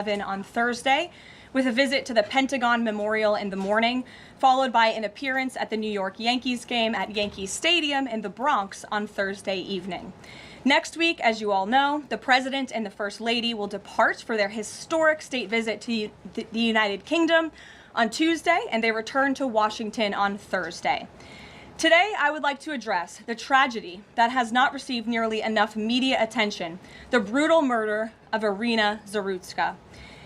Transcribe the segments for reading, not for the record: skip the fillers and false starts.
on Thursday, with a visit to the Pentagon Memorial in the morning, followed by an appearance at the New York Yankees game at Yankee Stadium in the Bronx on Thursday evening. Next week, as you all know, the President and the First Lady will depart for their historic state visit to the United Kingdom on Tuesday, and they return to Washington on Thursday. Today, I would like to address the tragedy that has not received nearly enough media attention, the brutal murder of Irina Zarutska.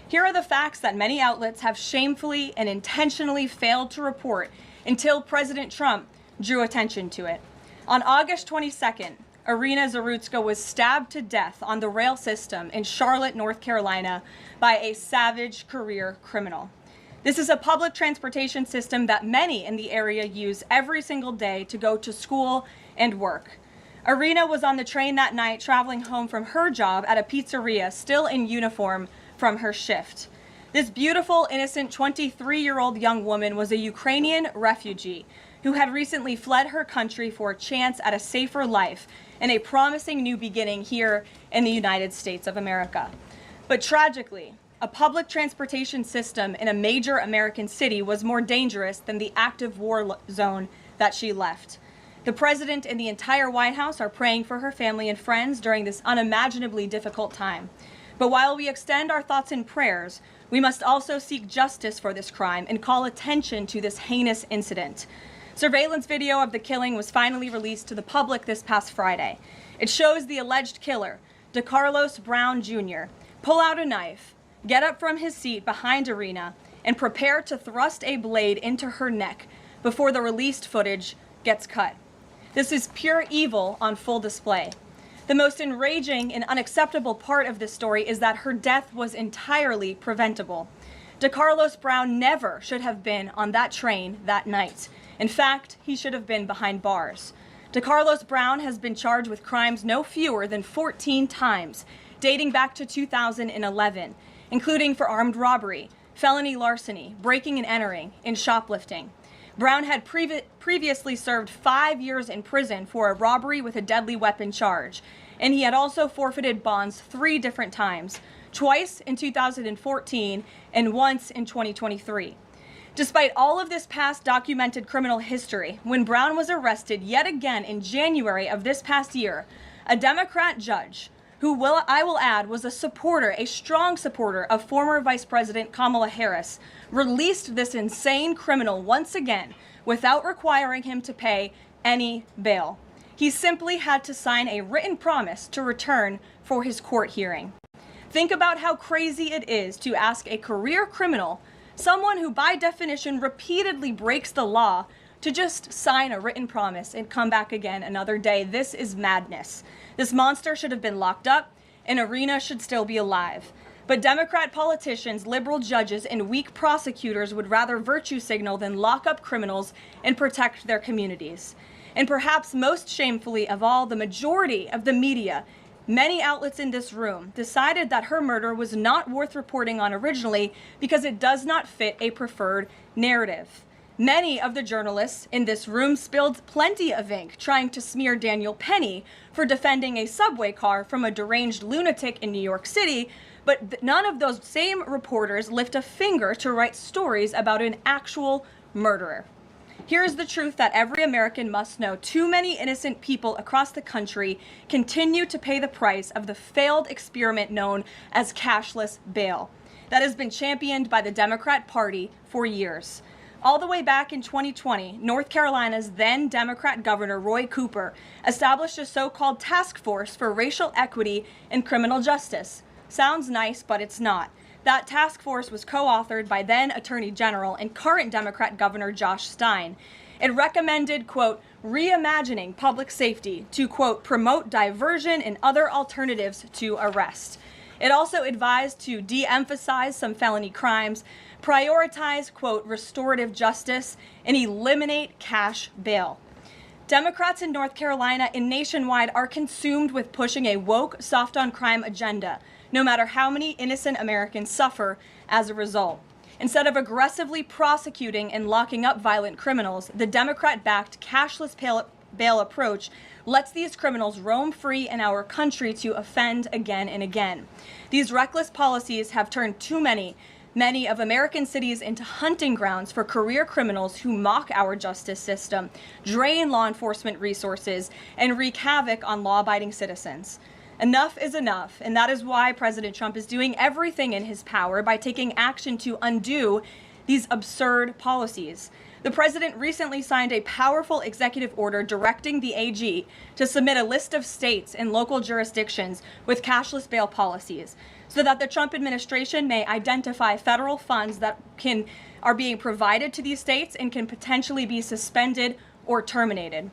Here are the facts that many outlets have shamefully and intentionally failed to report until President Trump drew attention to it. On August 22nd, Irina Zarutska was stabbed to death on the rail system in Charlotte, North Carolina, by a savage career criminal. This is a public transportation system that many in the area use every single day to go to school and work. Irina was on the train that night traveling home from her job at a pizzeria, still in uniform from her shift. This beautiful, innocent 23-year-old young woman was a Ukrainian refugee who had recently fled her country for a chance at a safer life and a promising new beginning here in the United States of America. But tragically, a public transportation system in a major American city was more dangerous than the active war zone that she left. The President and the entire White House are praying for her family and friends during this unimaginably difficult time. But while we extend our thoughts and prayers, we must also seek justice for this crime and call attention to this heinous incident. Surveillance video of the killing was finally released to the public this past Friday. It shows the alleged killer, DeCarlos Brown Jr., pull out a knife, get up from his seat behind Irina, and prepare to thrust a blade into her neck before the released footage gets cut. This is pure evil on full display. The most enraging and unacceptable part of this story is that her death was entirely preventable. DeCarlos Brown never should have been on that train that night. In fact, he should have been behind bars. DeCarlos Brown has been charged with crimes no fewer than 14 times, dating back to 2011, including for armed robbery, felony larceny, breaking and entering, and shoplifting. Brown had previously served 5 years in prison for a robbery with a deadly weapon charge, and he had also forfeited bonds 3 different times, twice in 2014 and once in 2023. Despite all of this past documented criminal history, when Brown was arrested yet again in January of this past year, a Democrat judge, I will add was a strong supporter of former Vice President Kamala Harris, released this insane criminal once again without requiring him to pay any bail. He simply had to sign a written promise to return for his court hearing. Think about how crazy it is to ask a career criminal, someone who by definition repeatedly breaks the law, to just sign a written promise and come back again another day. This is madness. This monster should have been locked up, and Irina should still be alive. But Democrat politicians, liberal judges, and weak prosecutors would rather virtue signal than lock up criminals and protect their communities. And perhaps most shamefully of all, the majority of the media, many outlets in this room, decided that her murder was not worth reporting on originally because it does not fit a preferred narrative. Many of the journalists in this room spilled plenty of ink trying to smear Daniel Penny for defending a subway car from a deranged lunatic in New York City, but none of those same reporters lift a finger to write stories about an actual murderer. Here's the truth that every American must know. Too many innocent people across the country continue to pay the price of the failed experiment known as cashless bail that has been championed by the Democrat Party for years. All the way back in 2020, North Carolina's then Democrat Governor Roy Cooper established a so-called task force for racial equity and criminal justice. Sounds nice, but it's not. That task force was co-authored by then Attorney General and current Democrat Governor Josh Stein. It recommended, quote, reimagining public safety to, quote, promote diversion and other alternatives to arrest. It also advised to de-emphasize some felony crimes, prioritize, quote, restorative justice, and eliminate cash bail. Democrats in North Carolina and nationwide are consumed with pushing a woke, soft-on-crime agenda, no matter how many innocent Americans suffer as a result. Instead of aggressively prosecuting and locking up violent criminals, the Democrat-backed cashless bail approach lets these criminals roam free in our country to offend again and again. These reckless policies have turned too many of American cities into hunting grounds for career criminals who mock our justice system, drain law enforcement resources, and wreak havoc on law-abiding citizens. Enough is enough, and that is why President Trump is doing everything in his power by taking action to undo these absurd policies. The president recently signed a powerful executive order directing the AG to submit a list of states and local jurisdictions with cashless bail policies so that the Trump administration may identify federal funds that are being provided to these states and can potentially be suspended or terminated.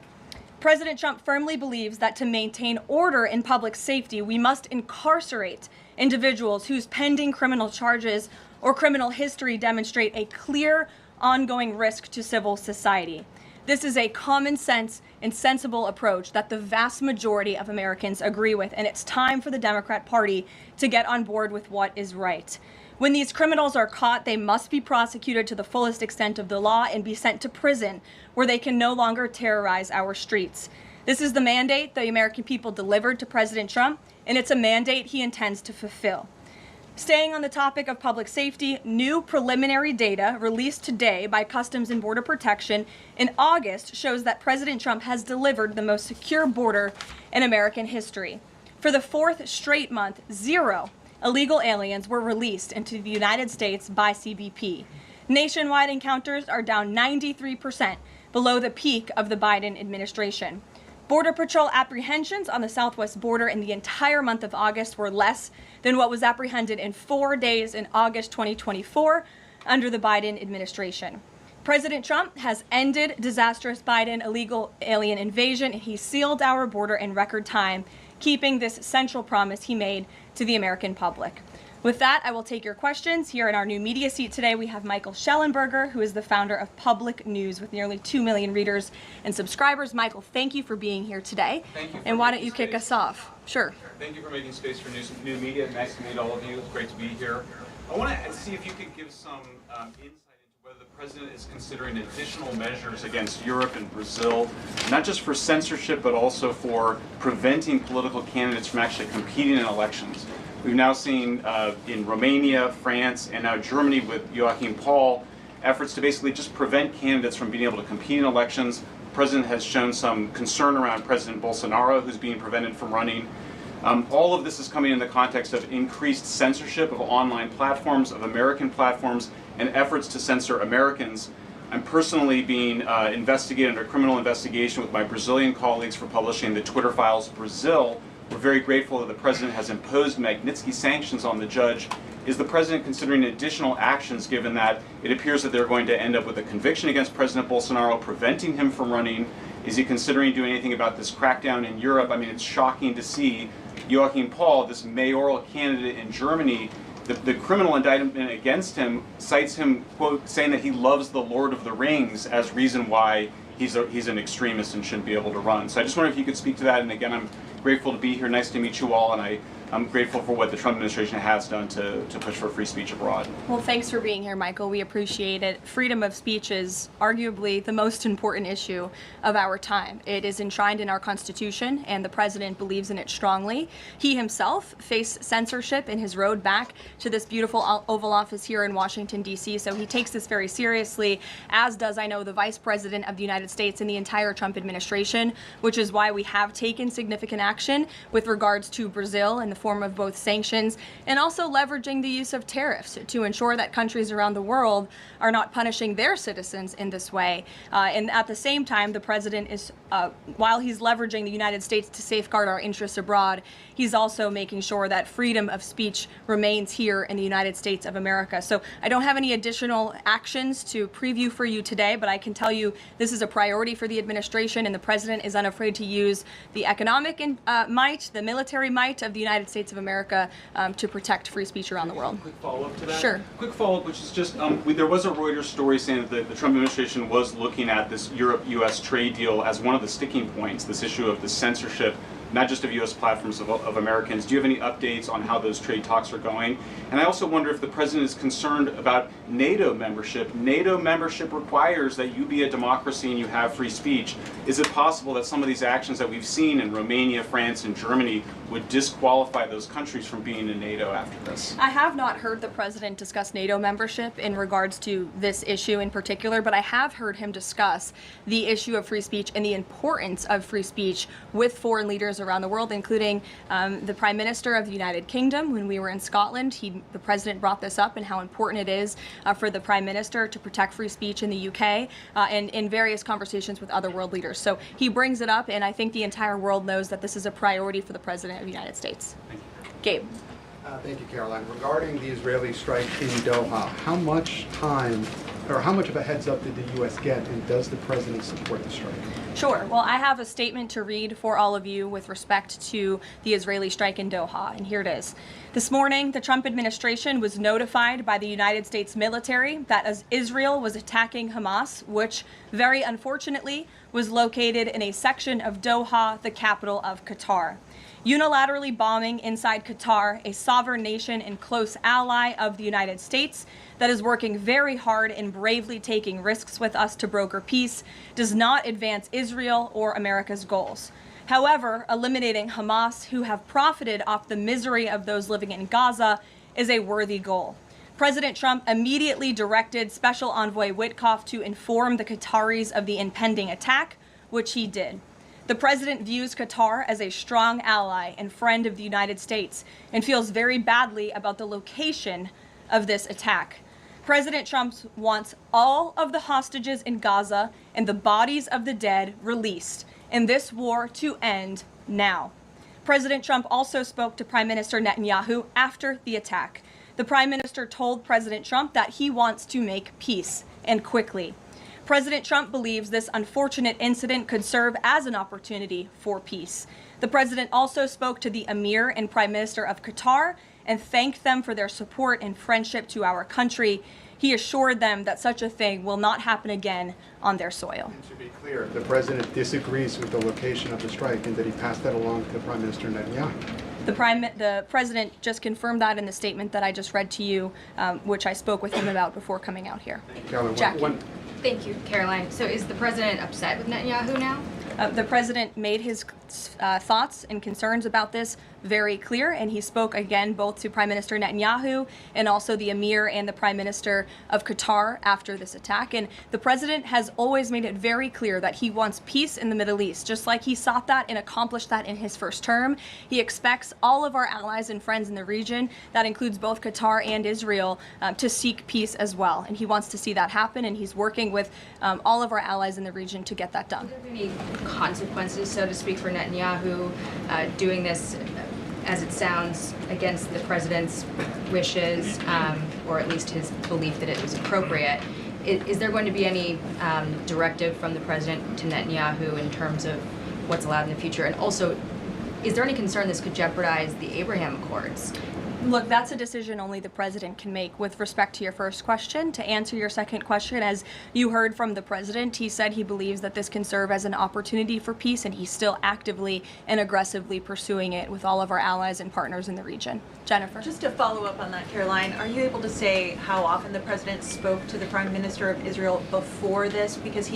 President Trump firmly believes that to maintain order in public safety, we must incarcerate individuals whose pending criminal charges or criminal history demonstrate a clear ongoing risk to civil society. This is a common sense and sensible approach that the vast majority of Americans agree with, and it's time for the Democrat Party to get on board with what is right. When these criminals are caught, they must be prosecuted to the fullest extent of the law and be sent to prison, where they can no longer terrorize our streets. This is the mandate the American people delivered to President Trump, and it's a mandate he intends to fulfill. Staying on the topic of public safety, new preliminary data released today by Customs and Border Protection in August shows that President Trump has delivered the most secure border in American history. For the fourth straight month, 0 illegal aliens were released into the United States by CBP. Nationwide encounters are down 93% below the peak of the Biden administration. Border Patrol apprehensions on the southwest border in the entire month of August were less than what was apprehended in 4 days in August 2024 under the Biden administration. President Trump has ended disastrous Biden illegal alien invasion, and he sealed our border in record time, keeping this central promise he made to the American public. With that, I will take your questions. Here in our new media seat today, we have Michael Schellenberger, who is the founder of Public News with nearly 2 million readers and subscribers. Michael, thank you for being here today. Thank you. And why don't you kick us off? Sure. Thank you for making space for new media. Nice to meet all of you. It's great to be here. I want to see if you could give some insight into whether the president is considering additional measures against Europe and Brazil, not just for censorship, but also for preventing political candidates from actually competing in elections. We've now seen in Romania, France, and now Germany with Joachim Paul, efforts to basically just prevent candidates from being able to compete in elections. The president has shown some concern around President Bolsonaro, who's being prevented from running. All of this is coming in the context of increased censorship of online platforms, of American platforms, and efforts to censor Americans. I'm personally being investigated under criminal investigation with my Brazilian colleagues for publishing the Twitter Files Brazil. We're very grateful that the president has imposed Magnitsky sanctions on the judge. Is the president considering additional actions, given that it appears that they're going to end up with a conviction against President Bolsonaro, preventing him from running? Is he considering doing anything about this crackdown in Europe? I mean, it's shocking to see Joachim Paul, this mayoral candidate in Germany, the criminal indictment against him cites him, quote, saying that he loves the Lord of the Rings as reason why he's an extremist and shouldn't be able to run. So I just wonder if you could speak to that. And again, I'm grateful to be here. Nice to meet you all. And I'm grateful for what the Trump administration has done to push for free speech abroad. Well, thanks for being here, Michael. We appreciate it. Freedom of speech is arguably the most important issue of our time. It is enshrined in our Constitution, and the president believes in it strongly. He himself faced censorship in his road back to this beautiful Oval Office here in Washington, D.C., so he takes this very seriously, as does, I know, the Vice President of the United States and the entire Trump administration, which is why we have taken significant action with regards to Brazil in the form of both sanctions and also leveraging the use of tariffs to ensure that countries around the world are not punishing their citizens in this way. And at the same time, the president is, while he's leveraging the United States to safeguard our interests abroad, he's also making sure that freedom of speech remains here in the United States of America. So I don't have any additional actions to preview for you today, but I can tell you this is a priority for the administration, and the president is unafraid to use the economic might, the military might of the United States of America to protect free speech around the world. Quick follow-up to that? Sure. Quick follow-up, which is just, there was a Reuters story saying that the Trump administration was looking at this Europe-U.S. trade deal as one of the sticking points, this issue of the censorship not just of U.S. platforms, of Americans. Do you have any updates on how those trade talks are going? And I also wonder if the president is concerned about NATO membership. NATO membership requires that you be a democracy and you have free speech. Is it possible that some of these actions that we've seen in Romania, France, and Germany would disqualify those countries from being in NATO after this? I have not heard the president discuss NATO membership in regards to this issue in particular, but I have heard him discuss the issue of free speech and the importance of free speech with foreign leaders around the world, including the Prime Minister of the United Kingdom. When we were in Scotland, the president brought this up and how important it is for the Prime Minister to protect free speech in the UK and in various conversations with other world leaders. So he brings it up, and I think the entire world knows that this is a priority for the President of the United States. Thank you. Gabe. Thank you, Caroline. Regarding the Israeli strike in Doha, how much time or how much of a heads up did the U.S. get, and does the president support the strike? Sure. Well, I have a statement to read for all of you with respect to the Israeli strike in Doha, and here it is. This morning, the Trump administration was notified by the United States military that as Israel was attacking Hamas, which very unfortunately was located in a section of Doha, the capital of Qatar. Unilaterally bombing inside Qatar, a sovereign nation and close ally of the United States that is working very hard and bravely taking risks with us to broker peace, does not advance Israel or America's goals. However, eliminating Hamas, who have profited off the misery of those living in Gaza, is a worthy goal. President Trump immediately directed Special Envoy Witkoff to inform the Qataris of the impending attack, which he did. The president views Qatar as a strong ally and friend of the United States and feels very badly about the location of this attack. President Trump wants all of the hostages in Gaza and the bodies of the dead released, and this war to end now. President Trump also spoke to Prime Minister Netanyahu after the attack. The Prime Minister told President Trump that he wants to make peace, and quickly. President Trump believes this unfortunate incident could serve as an opportunity for peace. The president also spoke to the Emir and Prime Minister of Qatar and thanked them for their support and friendship to our country. He assured them that such a thing will not happen again on their soil. And to be clear, the president disagrees with the location of the strike, and that he passed that along to Prime Minister Netanyahu. The president just confirmed that in the statement that I just read to you, which I spoke with him about before coming out here. Caroline, Jackie. Thank you, Caroline. So is the president upset with Netanyahu now? The president made his thoughts and concerns about this very clear, and he spoke again both to Prime Minister Netanyahu and also the Emir and the Prime Minister of Qatar after this attack. And the president has always made it very clear that he wants peace in the Middle East, just like he sought that and accomplished that in his first term. He expects all of our allies and friends in the region, that includes both Qatar and Israel, to seek peace as well. And he wants to see that happen, and he's working with all of our allies in the region to get that done. Are there any consequences, so to speak, for Netanyahu doing this, as it sounds, against the president's wishes, or at least his belief that it was appropriate? Is there going to be any directive from the president to Netanyahu in terms of what's allowed in the future? And also, is there any concern this could jeopardize the Abraham Accords? Look, that's a decision only the president can make. With respect to your first question, to answer your second question, as you heard from the president, he said he believes that this can serve as an opportunity for peace, and he's still actively and aggressively pursuing it with all of our allies and partners in the region. Jennifer. Just to follow up on that, Caroline, are you able to say how often the president spoke to the Prime Minister of Israel before this? Because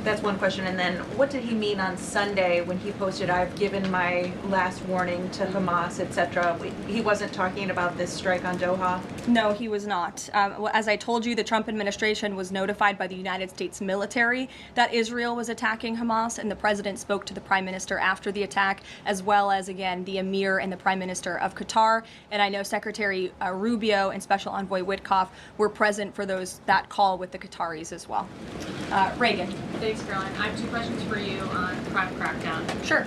that's one question. And then what did he mean on Sunday when he posted, "I've given my last warning to Hamas," etc.? He wasn't talking about this strike on Doha? No, he was not. As I told you, the Trump administration was notified by the United States military that Israel was attacking Hamas, and the president spoke to the Prime Minister after the attack, as well as, again, the Emir and the Prime Minister of Qatar. And I know Secretary Rubio and Special Envoy Witkoff were present for that call with the Qataris as well. Reagan. Thanks, Caroline. I have two questions for you on the crime crackdown. Sure.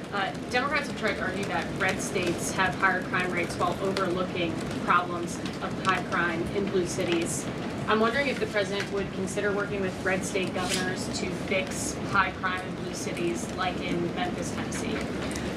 Democrats have tried to argue that red states have higher crime rates while overlooking problems of high crime in blue cities. I'm wondering if the president would consider working with red state governors to fix high crime in blue cities like in Memphis, Tennessee.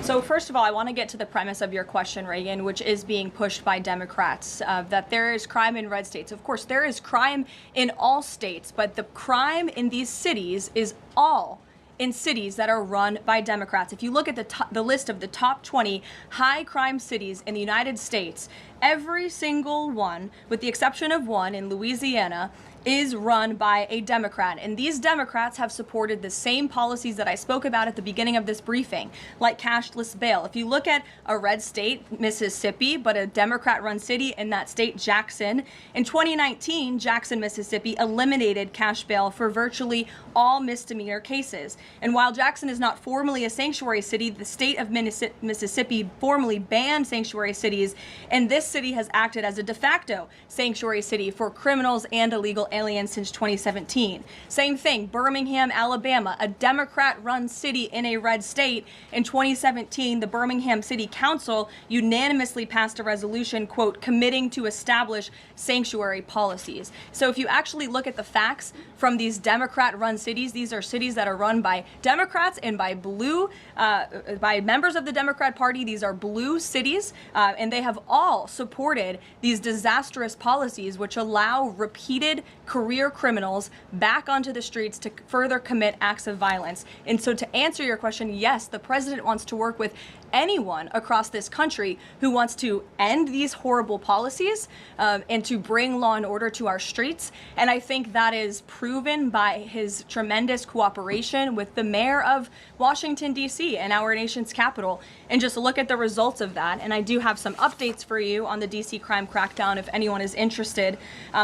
So first of all, I want to get to the premise of your question, Reagan, which is being pushed by Democrats, that there is crime in red states. Of course, there is crime in all states, but the crime in these cities is all in cities that are run by Democrats. If you look at the list of the top 20 high crime cities in the United States, every single one, with the exception of one in Louisiana, is run by a Democrat. And these Democrats have supported the same policies that I spoke about at the beginning of this briefing, like cashless bail. If you look at a red state, Mississippi, but a Democrat-run city in that state, Jackson, in 2019, Jackson, Mississippi, eliminated cash bail for virtually all misdemeanor cases. And while Jackson is not formally a sanctuary city, the state of Mississippi formally banned sanctuary cities, and this city has acted as a de facto sanctuary city for criminals and illegal aliens since 2017. Same thing, Birmingham, Alabama, a Democrat-run city in a red state. In 2017, the Birmingham City Council unanimously passed a resolution, quote, committing to establish sanctuary policies. So if you actually look at the facts from these Democrat-run cities, these are cities that are run by Democrats and by by members of the Democrat Party. These are blue cities, and they have all supported these disastrous policies which allow repeated career criminals back onto the streets to further commit acts of violence. And so to answer your question, yes, the president wants to work with anyone across this country who wants to end these horrible policies and to bring law and order to our streets. And I think that is proven by his tremendous cooperation with the mayor of Washington, D.C. and our nation's capital. And just look at the results of that. And I do have some updates for you on the D.C. crime crackdown if anyone is interested.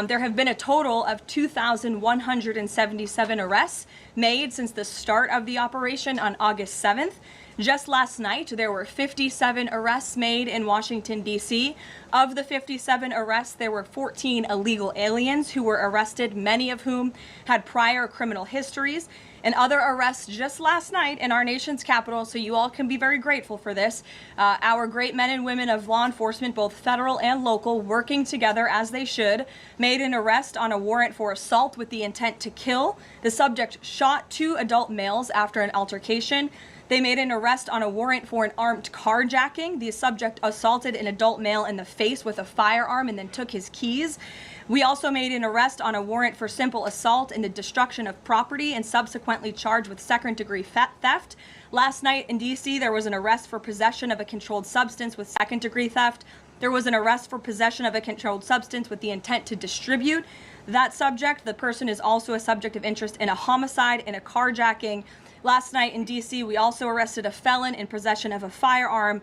There have been a total of 2,177 arrests made since the start of the operation on August 7th. Just last night, there were 57 arrests made in Washington, D.C. Of the 57 arrests, there were 14 illegal aliens who were arrested, many of whom had prior criminal histories. And other arrests just last night in our nation's capital, so you all can be very grateful for this. Our great men and women of law enforcement, both federal and local, working together as they should, made an arrest on a warrant for assault with the intent to kill. The subject shot 2 adult males after an altercation. They made an arrest on a warrant for an armed carjacking. The subject assaulted an adult male in the face with a firearm and then took his keys. We also made an arrest on a warrant for simple assault and the destruction of property and subsequently charged with second-degree theft. Last night in D.C., there was an arrest for possession of a controlled substance with second-degree theft. There was an arrest for possession of a controlled substance with the intent to distribute that subject. The person is also a subject of interest in a homicide and a carjacking. Last night in D.C., we also arrested a felon in possession of a firearm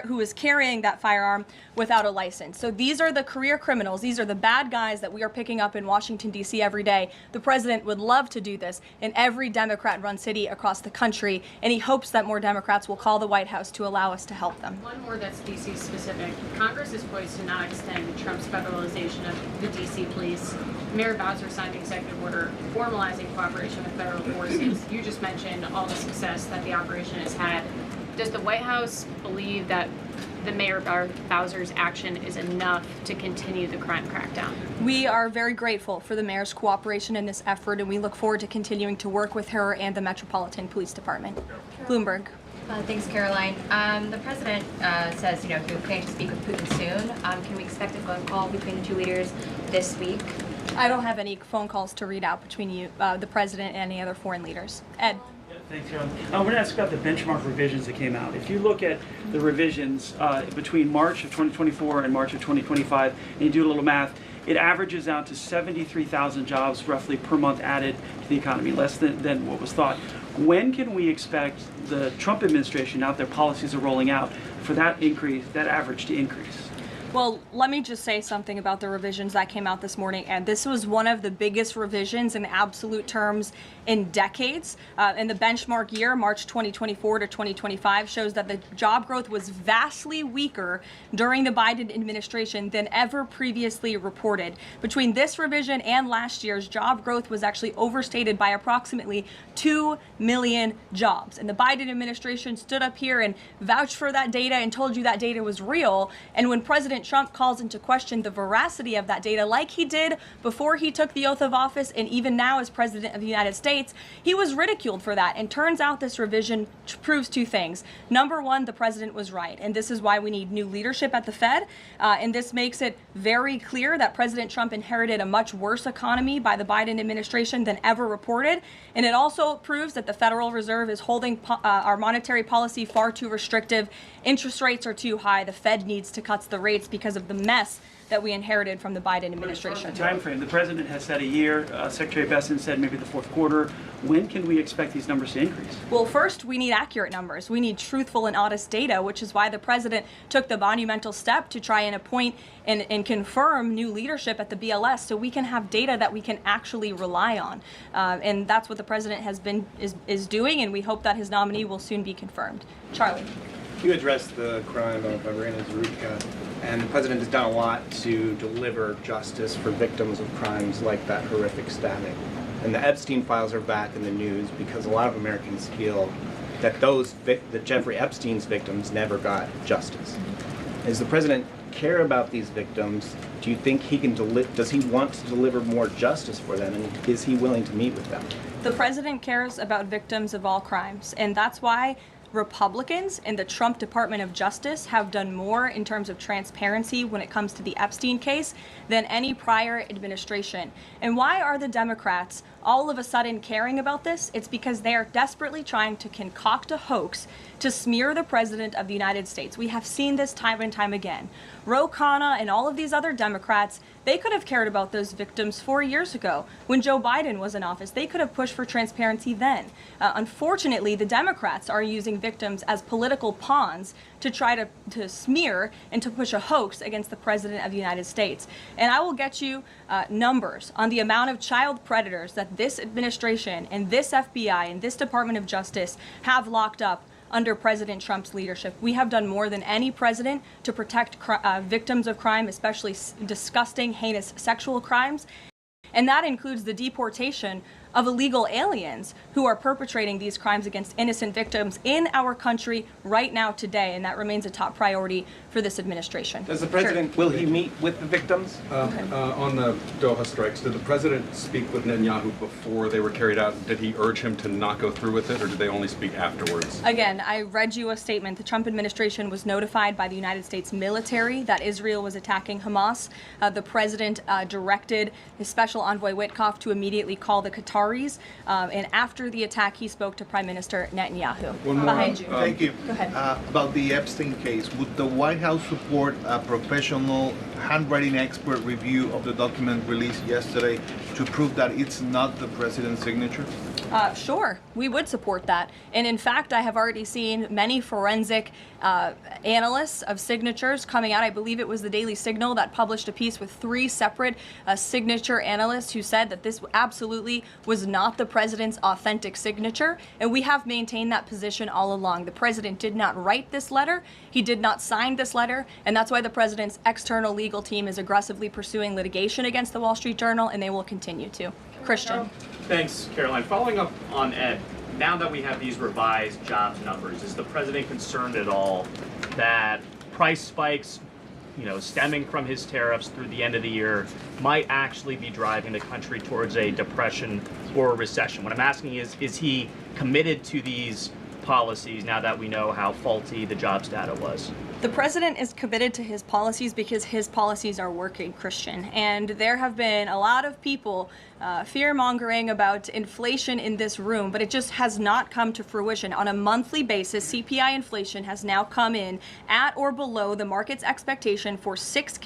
who was carrying that firearm without a license. So these are the career criminals. These are the bad guys that we are picking up in Washington, D.C. every day. The president would love to do this in every Democrat-run city across the country, and he hopes that more Democrats will call the White House to allow us to help them. One more that's D.C. specific. Congress is poised to not extend Trump's federalization of the D.C. police. Mayor Bowser signed an executive order formalizing cooperation with federal forces. You just mentioned all the success that the operation has had. Does the White House believe that the Mayor Bowser's action is enough to continue the crime crackdown? We are very grateful for the mayor's cooperation in this effort, and we look forward to continuing to work with her and the Metropolitan Police Department. Bloomberg. Thanks, Caroline. The president says, he was planning to speak with Putin soon. Can we expect a phone call between the two leaders this week? I don't have any phone calls to read out between you, the president, and any other foreign leaders. Ed. Thanks, Caroline. I want to ask about the benchmark revisions that came out. If you look at the revisions between March of 2024 and March of 2025, and you do a little math, it averages out to 73,000 jobs roughly per month added to the economy, less than what was thought. When can we expect the Trump administration, now that their policies are rolling out, for that increase, that average to increase? Well, let me just say something about the revisions that came out this morning. And this was one of the biggest revisions in absolute terms in decades. In the benchmark year, March 2024 to 2025, shows that the job growth was vastly weaker during the Biden administration than ever previously reported. Between this revision and last year's, job growth was actually overstated by approximately 2 million jobs. And the Biden administration stood up here and vouched for that data and told you that data was real. And when President President Trump calls into question the veracity of that data, like he did before he took the oath of office and even now as President of the United States, he was ridiculed for that. And turns out this revision proves two things. Number one, the president was right, and this is why we need new leadership at the Fed. And this makes it very clear that President Trump inherited a much worse economy by the Biden administration than ever reported. And it also proves that the Federal Reserve is holding our monetary policy far too restrictive. Interest rates are too high. The Fed needs to cut the rates because of the mess that we inherited from the Biden administration. Time frame. The president has said a year. Secretary Besson said maybe the fourth quarter. When can we expect these numbers to increase? Well, first, we need accurate numbers. We need truthful and honest data, which is why the president took the monumental step to try and appoint and confirm new leadership at the BLS so we can have data that we can actually rely on. And that's what the president is doing, and we hope that his nominee will soon be confirmed. Charlie. You addressed the crime of Irina Zarutska, and the president has done a lot to deliver justice for victims of crimes like that horrific stabbing. And the Epstein files are back in the news because a lot of Americans feel that that Jeffrey Epstein's victims never got justice. Does the president care about these victims? Do you think he can does he want to deliver more justice for them, and is he willing to meet with them? The president cares about victims of all crimes, and that's why Republicans in the Trump Department of Justice have done more in terms of transparency when it comes to the Epstein case than any prior administration. And why are the Democrats all of a sudden caring about this? It's because they are desperately trying to concoct a hoax to smear the President of the United States. We have seen this time and time again. Ro Khanna and all of these other Democrats, they could have cared about those victims 4 years ago when Joe Biden was in office. They could have pushed for transparency then. Unfortunately, the Democrats are using victims as political pawns to try to smear and to push a hoax against the President of the United States. And I will get you numbers on the amount of child predators that this administration and this FBI and this Department of Justice have locked up under President Trump's leadership. We have done more than any president to protect victims of crime, especially disgusting, heinous sexual crimes. And that includes the deportation of illegal aliens who are perpetrating these crimes against innocent victims in our country right now today, and that remains a top priority for this administration. Does the president, will he meet with the victims? On the Doha strikes, did the president speak with Netanyahu before they were carried out? Did he urge him to not go through with it, or did they only speak afterwards? Again, I read you a statement. The Trump administration was notified by the United States military that Israel was attacking Hamas. The president directed his special envoy Witkoff to immediately call the Qataris. And after the attack, he spoke to Prime Minister Netanyahu. One more. Behind you. Thank you. Go ahead. About the Epstein case, would the White House support a professional handwriting expert review of the document released yesterday to prove that it's not the president's signature? Sure, we would support that. And in fact, I have already seen many forensic analysts of signatures coming out. I believe it was the Daily Signal that published a piece with 3 separate signature analysts who said that this absolutely was not the president's authentic signature. And we have maintained that position all along. The president did not write this letter. He did not sign this letter. And that's why the president's external legal team is aggressively pursuing litigation against the Wall Street Journal, and they will continue to. Christian. Thanks, Caroline. Following up on Ed, now that we have these revised jobs numbers, is the president concerned at all that price spikes, stemming from his tariffs through the end of the year might actually be driving the country towards a depression or a recession? What I'm asking is he committed to these policies now that we know how faulty the jobs data was? The president is committed to his policies because his policies are working, Christian. And there have been a lot of people fear-mongering about inflation in this room, but it just has not come to fruition. On a monthly basis, CPI inflation has now come in at or below the market's expectation for 6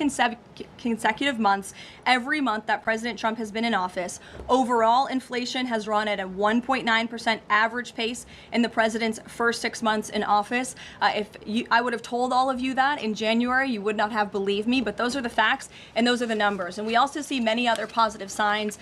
consecutive months, every month that President Trump has been in office. Overall, inflation has run at a 1.9% average pace in the president's first 6 months in office. I would have told all of you that in January, you would not have believed me, but those are the facts and those are the numbers. And we also see many other positive signs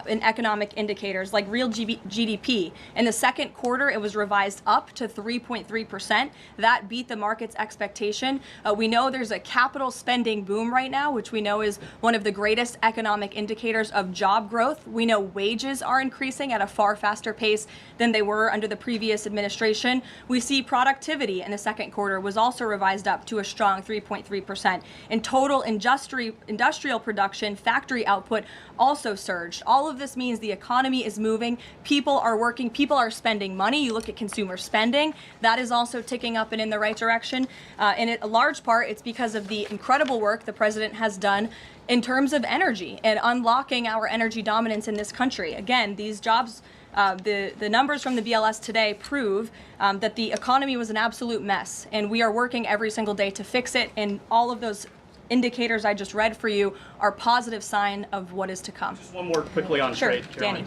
in economic indicators like real GDP. In the second quarter, it was revised up to 3.3%. That beat the market's expectation. We know there's a capital spending boom right now, which we know is one of the greatest economic indicators of job growth. We know wages are increasing at a far faster pace than they were under the previous administration. We see productivity in the second quarter was also revised up up to a strong 3.3%. In total industrial production, factory output also surged. All of this means the economy is moving, people are working, people are spending money. You look at consumer spending, that is also ticking up and in the right direction. And a large part, it's because of the incredible work the president has done in terms of energy and unlocking our energy dominance in this country. Again, these jobs, the numbers from the BLS today prove that the economy was an absolute mess, and we are working every single day to fix it, and all of those indicators I just read for you are positive sign of what is to come. Just one more quickly on Sure, trade, Danny.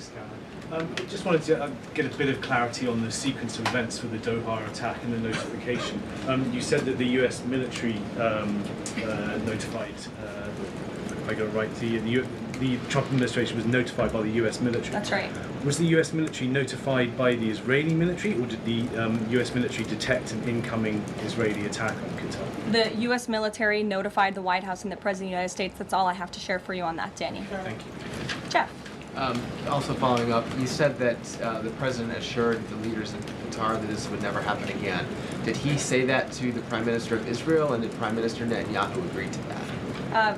Just wanted to get a bit of clarity on the sequence of events for the Doha attack and the notification. You said that the U.S. military notified, if I got it right, the Trump administration was notified by the U.S. military. That's right. Was the U.S. military notified by the Israeli military, or did the U.S. military detect an incoming Israeli attack on Qatar? The U.S. military notified the White House and the President of the United States. That's all I have to share for you on that, Danny. Thank you. Jeff. Also following up, you said that the president assured the leaders in Qatar that this would never happen again. Did he say that to the Prime Minister of Israel, and did Prime Minister Netanyahu agree to that?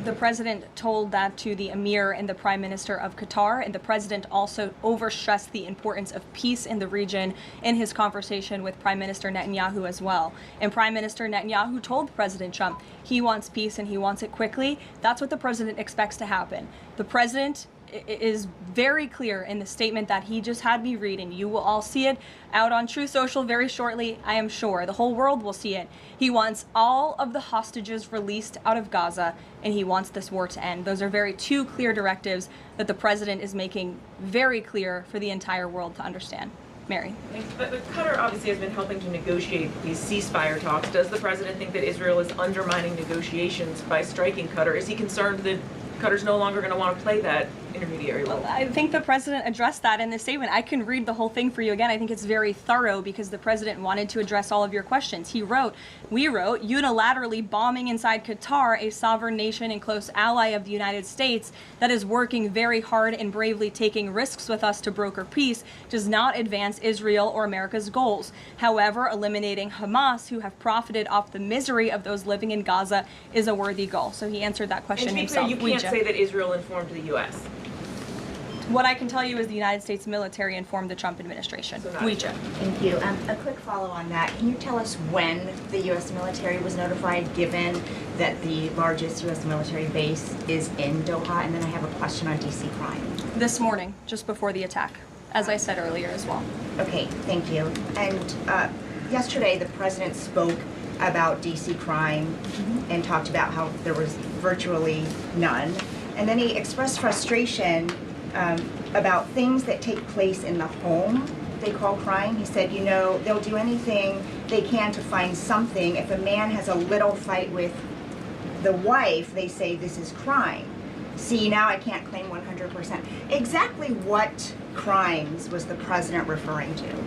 The president told that to the emir and the prime minister of Qatar, and the president also overstressed the importance of peace in the region in his conversation with Prime Minister Netanyahu as well. And Prime Minister Netanyahu told President Trump he wants peace and he wants it quickly. That's what the president expects to happen. The president is very clear in the statement that he just had me read, and you will all see it out on True Social very shortly, I am sure. The whole world will see it. He wants all of the hostages released out of Gaza, and he wants this war to end. Those are two clear directives that the president is making very clear for the entire world to understand. Mary. But Qatar obviously has been helping to negotiate these ceasefire talks. Does the president think that Israel is undermining negotiations by striking Qatar? Is he concerned that Qatar's no longer going to want to play that intermediary role? I think the president addressed that in the statement. I can read the whole thing for you again. I think it's very thorough because the president wanted to address all of your questions. We wrote, unilaterally bombing inside Qatar, a sovereign nation and close ally of the United States that is working very hard and bravely taking risks with us to broker peace, does not advance Israel or America's goals. However, eliminating Hamas, who have profited off the misery of those living in Gaza, is a worthy goal. So he answered that question himself. And to be clear, you can't say that Israel informed the U.S. What I can tell you is the United States military informed the Trump administration. Thank you. A quick follow on that. Can you tell us when the U.S. military was notified, given that the largest U.S. military base is in Doha? And then I have a question on D.C. crime. This morning, just before the attack, as I said earlier as well. Okay, thank you. And yesterday, the president spoke about D.C. crime and talked about how there was virtually none. And then he expressed frustration about things that take place in the home they call crime. He said, you know, they'll do anything they can to find something. If a man has a little fight with the wife, they say this is crime. See, now I can't claim 100%. Exactly what crimes was the president referring to?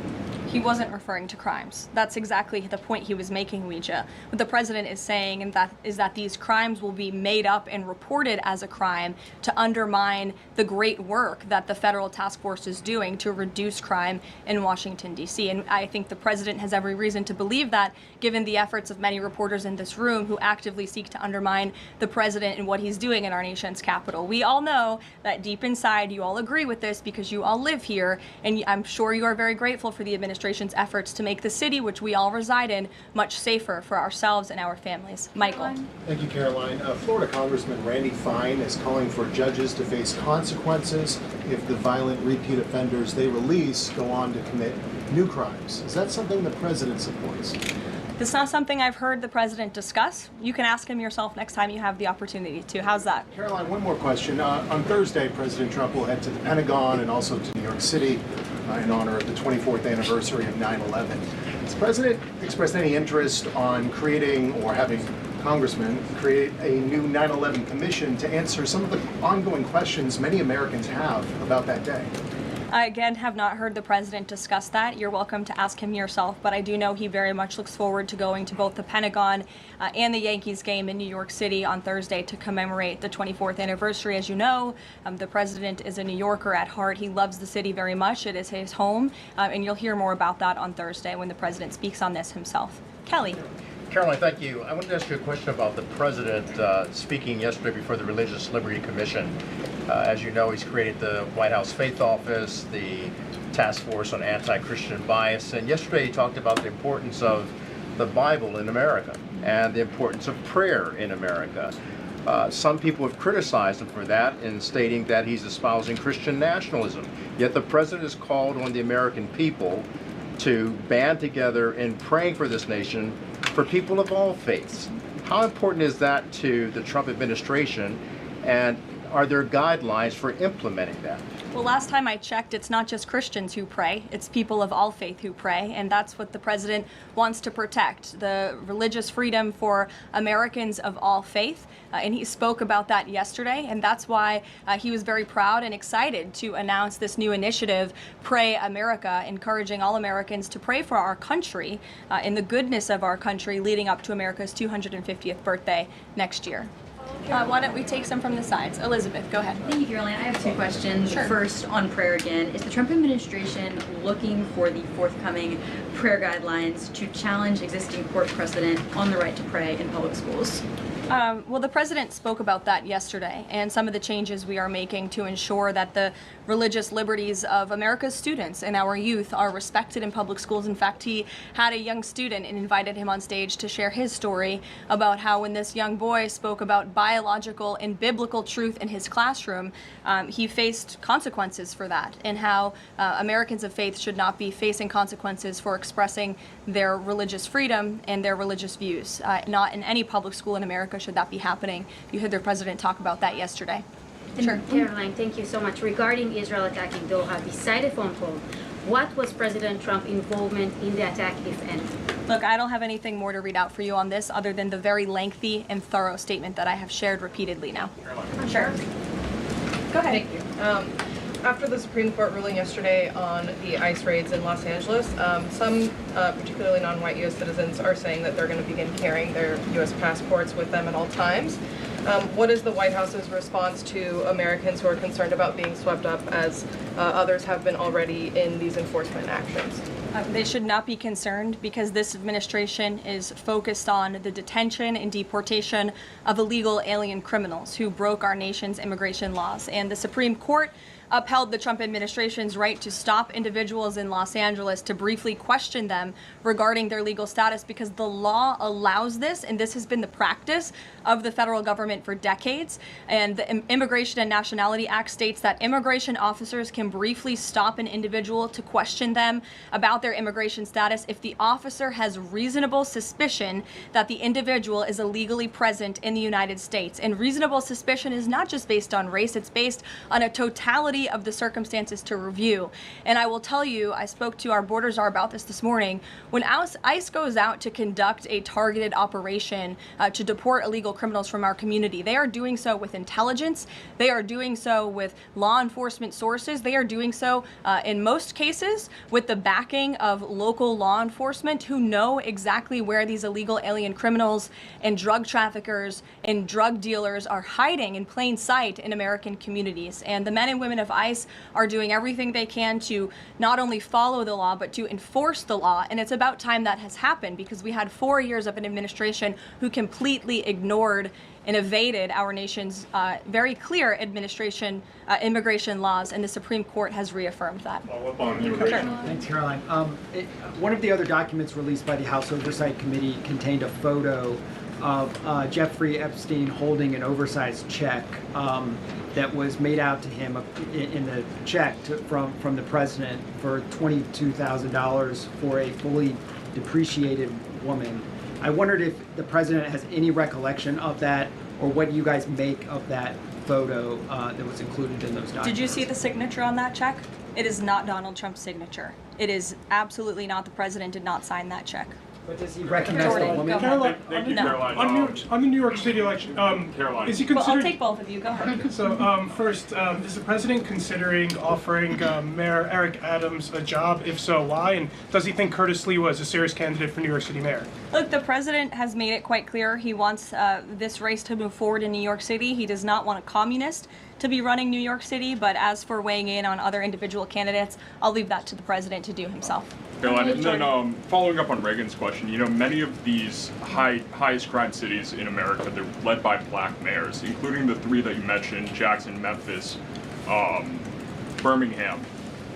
He wasn't referring to crimes. That's exactly the point he was making, Ouija. What the president is saying is that these crimes will be made up and reported as a crime to undermine the great work that the federal task force is doing to reduce crime in Washington, D.C. And I think the president has every reason to believe that, given the efforts of many reporters in this room who actively seek to undermine the president and what he's doing in our nation's capital. We all know that deep inside you all agree with this because you all live here, and I'm sure you are very grateful for the administration's efforts to make the city, which we all reside in, much safer for ourselves and our families. Michael. Thank you, Caroline. Florida Congressman Randy Fine is calling for judges to face consequences if the violent repeat offenders they release go on to commit new crimes. Is that something the president supports? This is not something I've heard the president discuss. You can ask him yourself next time you have the opportunity to. How's that? Caroline, one more question. On Thursday, President Trump will head to the Pentagon and also to New York City in honor of the 24th anniversary of 9/11. Has the president expressed any interest on creating or having congressmen create a new 9/11 commission to answer some of the ongoing questions many Americans have about that day? I, again, have not heard the president discuss that. You're welcome to ask him yourself, but I do know he very much looks forward to going to both the Pentagon and the Yankees game in New York City on Thursday to commemorate the 24th anniversary. As you know, the president is a New Yorker at heart. He loves the city very much. It is his home, and you'll hear more about that on Thursday when the president speaks on this himself. Kelly. Karoline, thank you. I wanted to ask you a question about the president speaking yesterday before the Religious Liberty Commission. As you know, he's created the White House Faith Office, the Task Force on Anti-Christian Bias, and yesterday he talked about the importance of the Bible in America and the importance of prayer in America. Some people have criticized him for that in stating that he's espousing Christian nationalism. Yet the president has called on the American people to band together in praying for this nation for people of all faiths. How important is that to the Trump administration, and are there guidelines for implementing that? Well, last time I checked, it's not just Christians who pray, it's people of all faith who pray, and that's what the president wants to protect, the religious freedom for Americans of all faith. And he spoke about that yesterday, and that's why he was very proud and excited to announce this new initiative, Pray America, encouraging all Americans to pray for our country in the goodness of our country leading up to America's 250th birthday next year. Why don't we take some from the sides? Elizabeth, go ahead. Thank you, Caroline. I have two questions. Sure. First, on prayer again. Is the Trump administration looking for the forthcoming prayer guidelines to challenge existing court precedent on the right to pray in public schools? Well, the president spoke about that yesterday, and some of the changes we are making to ensure that the religious liberties of America's students and our youth are respected in public schools. In fact, he had a young student and invited him on stage to share his story about how when this young boy spoke about biological and biblical truth in his classroom, he faced consequences for that, and how Americans of faith should not be facing consequences for expressing their religious freedom and their religious views. Not in any public school in America should that be happening. You heard the president talk about that yesterday. Sure. Caroline, thank you so much. Regarding Israel attacking Doha, beside the phone call, what was President Trump's involvement in the attack, if any? Look, I don't have anything more to read out for you on this other than the very lengthy and thorough statement that I have shared repeatedly now. Sure. Go ahead. Thank you. After the Supreme Court ruling yesterday on the ICE raids in Los Angeles, some, particularly non-white U.S. citizens, are saying that they're going to begin carrying their U.S. passports with them at all times. What is the White House's response to Americans who are concerned about being swept up, as others have been already, in these enforcement actions? They should not be concerned, because this administration is focused on the detention and deportation of illegal alien criminals who broke our nation's immigration laws. And the Supreme Court upheld the Trump administration's right to stop individuals in Los Angeles to briefly question them regarding their legal status, because the law allows this, and this has been the practice of the federal government for decades. And the Immigration and Nationality Act states that immigration officers can briefly stop an individual to question them about their immigration status if the officer has reasonable suspicion that the individual is illegally present in the United States. And reasonable suspicion is not just based on race, it's based on a totality of the circumstances to review. And I will tell you, I spoke to our border czar about this morning. When ICE goes out to conduct a targeted operation to deport illegal criminals from our community, they are doing so with intelligence, they are doing so with law enforcement sources, they are doing so in most cases with the backing of local law enforcement who know exactly where these illegal alien criminals and drug traffickers and drug dealers are hiding in plain sight in American communities. And the men and women of ICE are doing everything they can to not only follow the law, but to enforce the law. And it's about time that has happened, because we had 4 years of an administration who completely ignored and evaded our nation's very clear immigration laws, and the Supreme Court has reaffirmed that. Thanks, Caroline. One of the other documents released by the House Oversight Committee contained a photo of Jeffrey Epstein holding an oversized check that was made out to him in the check from the president for $22,000 for a fully depreciated woman. I wondered if the president has any recollection of that, or what you guys make of that photo that was included in those documents. Did you see the signature on that check? It is not Donald Trump's signature. It is absolutely not. The president did not sign that check. But does he recognize the woman? Caroline, Thank you, Caroline. on the New York City election, Caroline. Is he Well, considering? I'll take both of you. Go ahead. So first, is the president considering offering Mayor Eric Adams a job? If so, why? And does he think Curtis Lee was a serious candidate for New York City mayor? Look, the president has made it quite clear he wants this race to move forward in New York City. He does not want a communist to be running New York City, but as for weighing in on other individual candidates, I'll leave that to the president to do himself. Caroline, and then following up on Reagan's question, many of these highest crime cities in America, they're led by black mayors, including the three that you mentioned, Jackson, Memphis, Birmingham.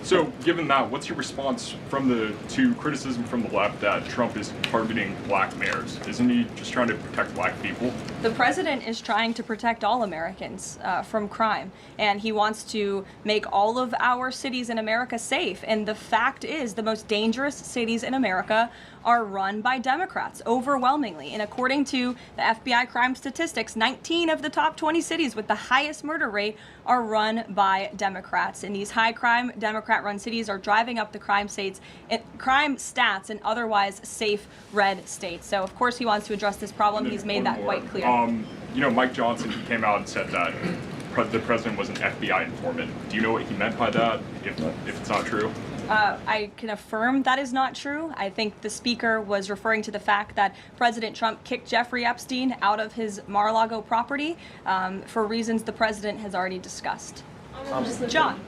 So given that, what's your response to criticism from the left that Trump is targeting black mayors? Isn't he just trying to protect black people? The president is trying to protect all Americans from crime, and he wants to make all of our cities in America safe. And the fact is, the most dangerous cities in America are run by Democrats, overwhelmingly. And according to the FBI crime statistics, 19 of the top 20 cities with the highest murder rate are run by Democrats. And these high crime Democrat-run cities are driving up the crime stats in otherwise safe red states. So of course he wants to address this problem. He's made that quite clear. Mike Johnson, he came out and said that the president was an FBI informant. Do you know what he meant by that, if it's not true? I can affirm that is not true. I think the speaker was referring to the fact that President Trump kicked Jeffrey Epstein out of his Mar-a-Lago property for reasons the president has already discussed. John.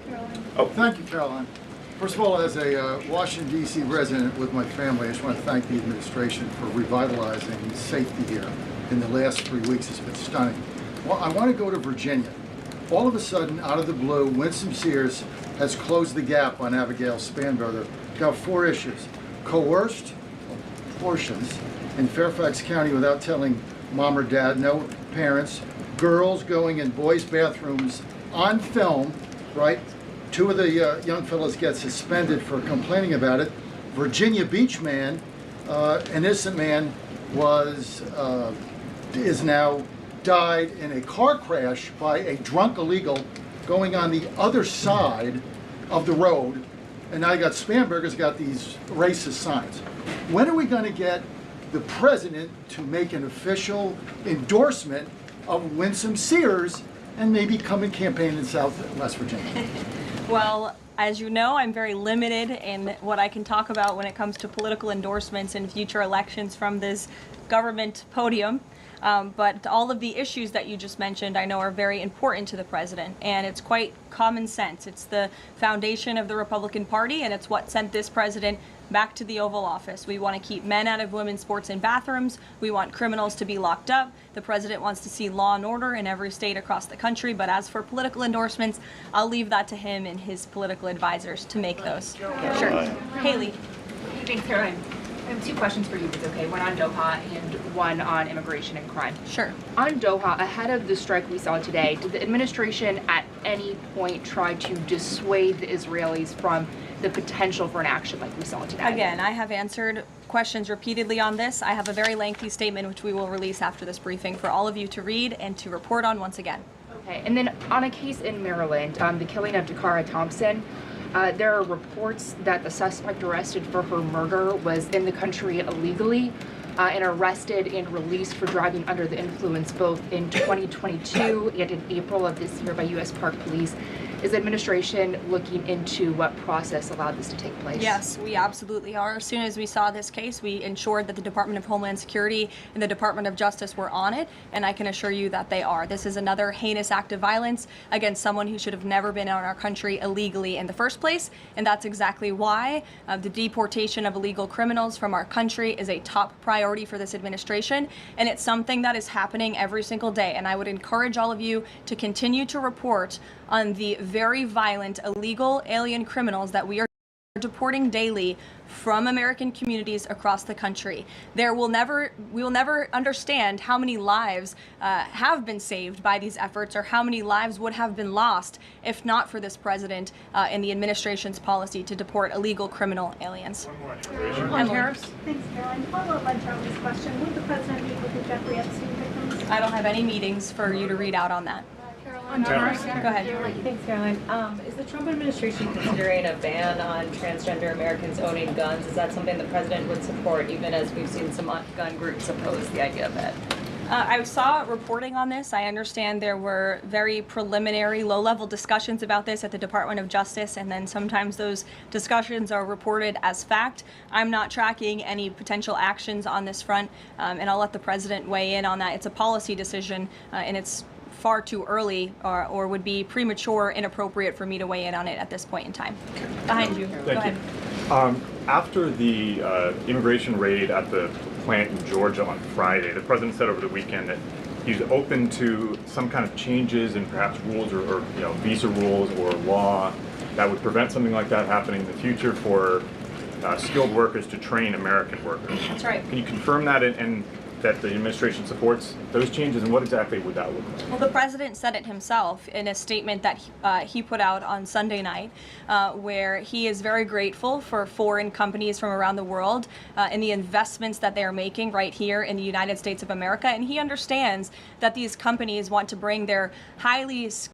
Oh, thank you, Caroline. First of all, as a Washington, D.C. resident with my family, I just want to thank the administration for revitalizing safety here in the last 3 weeks. It's been stunning. Well, I want to go to Virginia. All of a sudden, out of the blue, Winsome Sears has closed the gap on Abigail Spanberger. Got 4 issues. Coerced abortions in Fairfax County without telling mom or dad, no parents, girls going in boys' bathrooms on film, right? 2 of the young fellows get suspended for complaining about it. Virginia Beach man, an innocent man, is now died in a car crash by a drunk illegal going on the other side of the road, and now you got Spanberger's got these racist signs. When are we going to get the president to make an official endorsement of Winsome Sears and maybe come and campaign in West Virginia? Well, as you know, I'm very limited in what I can talk about when it comes to political endorsements in future elections from this government podium. But all of the issues that you just mentioned I know are very important to the president, and it's quite common sense. It's the foundation of the Republican Party, and it's what sent this president back to the Oval Office. We want to keep men out of women's sports and bathrooms. We want criminals to be locked up. The president wants to see law and order in every state across the country. But as for political endorsements, I'll leave that to him and his political advisors to make those. Sure. Haley. Thanks, Caroline. I have 2 questions for you, if it's okay. One on Doha and one on immigration and crime. Sure. On Doha, ahead of the strike we saw today, did the administration at any point try to dissuade the Israelis from the potential for an action like we saw today? Again, I have answered questions repeatedly on this. I have a very lengthy statement which we will release after this briefing for all of you to read and to report on once again. Okay, and then on a case in Maryland, the killing of Dakara Thompson, there are reports that the suspect arrested for her murder was in the country illegally and arrested and released for driving under the influence both in 2022 and in April of this year by U.S. Park Police. Is the administration looking into what process allowed this to take place? Yes, we absolutely are. As soon as we saw this case, we ensured that the Department of Homeland Security and the Department of Justice were on it, and I can assure you that they are. This is another heinous act of violence against someone who should have never been in our country illegally in the first place, and that's exactly why the deportation of illegal criminals from our country is a top priority for this administration, and it's something that is happening every single day. And I would encourage all of you to continue to report on the very violent illegal alien criminals that we are deporting daily from American communities across the country. We will never understand how many lives have been saved by these efforts, or how many lives would have been lost if not for this president and the administration's policy to deport illegal criminal aliens. Emily. Thanks, Caroline. Follow up on Charlie's question. Would the president meet with the Jeffrey Epstein victims? I don't have any meetings for you to read out on that. Go ahead. Thanks, Caroline. Is the Trump administration considering a ban on transgender Americans owning guns? Is that something the president would support, even as we've seen some gun groups oppose the idea of it? I saw reporting on this. I understand there were very preliminary, low-level discussions about this at the Department of Justice, and then sometimes those discussions are reported as fact. I'm not tracking any potential actions on this front, and I'll let the president weigh in on that. It's a policy decision, and it's far too early or would be premature, inappropriate for me to weigh in on it at this point in time. Behind you. Go ahead. After the immigration raid at the plant in Georgia on Friday, the president said over the weekend that he's open to some kind of changes in perhaps rules or visa rules or law that would prevent something like that happening in the future for skilled workers to train American workers. That's right. Can you confirm that and that the administration supports those changes, and what exactly would that look like? Well, the president said it himself in a statement that he put out on Sunday night, where he is very grateful for foreign companies from around the world and the investments that they are making right here in the United States of America. And he understands that these companies want to bring their highly